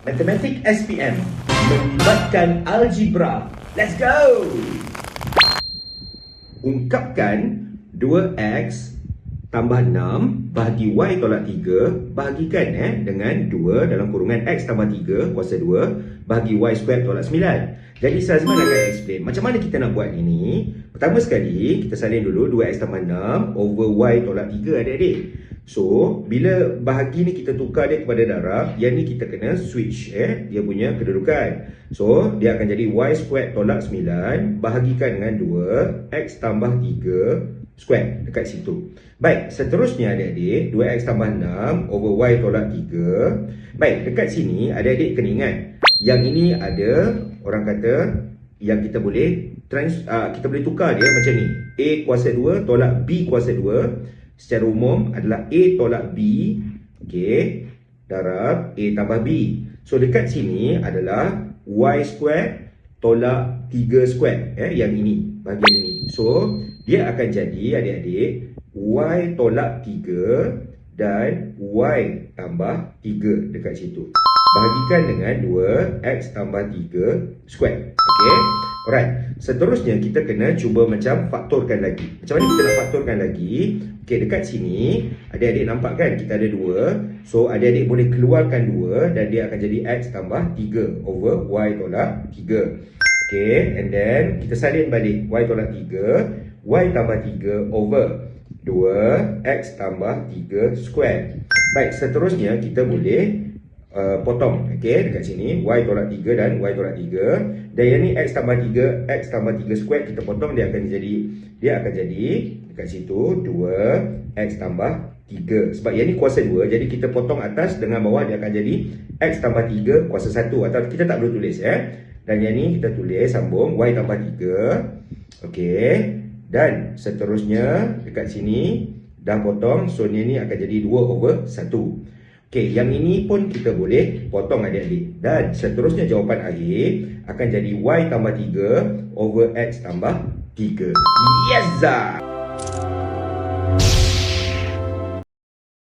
Matematik SPM melibatkan algebra. Let's go! Ungkapkan 2x tambah 6 bahagi y tolak 3 bahagikan dengan 2 dalam kurungan x tambah 3 kuasa 2 bahagi y square tolak 9. Jadi Sazman akan explain macam mana kita nak buat ini. Pertama sekali kita salin dulu 2x tambah 6 over y tolak 3 adik-adik. So, bila bahagi ni kita tukar dia kepada darab, yang ni kita kena switch dia punya kedudukan. So, dia akan jadi y square tolak 9 bahagikan dengan 2 x tambah 3 square dekat situ. Baik, seterusnya adik-adik 2x tambah 6 over y tolak 3. Baik, dekat sini adik-adik kena ingat, yang ini ada orang kata yang kita boleh kita boleh tukar dia macam ni. A kuasa 2 tolak B kuasa 2 secara umum adalah A tolak B, okey, darab A tambah B. So dekat sini adalah y square tolak 3 square, yang ini, bahagian ini. So dia akan jadi adik-adik y tolak 3 dan y tambah 3 dekat situ. Bahagikan dengan 2x tambah 3 square. Okey. Alright. Seterusnya kita kena cuba macam faktorkan lagi. Macam mana kita nak faktorkan lagi? Okey, dekat sini adik-adik nampak kan kita ada 2. So adik-adik boleh keluarkan 2 dan dia akan jadi x tambah 3 over y tolak 3. Okey, and then kita salin balik y tolak 3, y tambah 3 over 2x tambah 3 square. Baik, seterusnya kita boleh potong, okey, dekat sini y tolak 3 dan y tolak 3. Dan yang ni x tambah 3, x tambah 3 square kita potong, dia akan jadi dekat situ 2x tambah 3. Sebab yang ni kuasa 2, jadi kita potong atas dengan bawah, dia akan jadi x tambah 3 kuasa 1. Atau kita tak perlu tulis Dan yang ni kita tulis sambung y tambah 3. Okey. Dan seterusnya dekat sini dah potong, so ni akan jadi 2 over 1. Okey, yang ini pun kita boleh potong adik-adik. Dan seterusnya jawapan akhir akan jadi y tambah 3 over x tambah 3. Yes!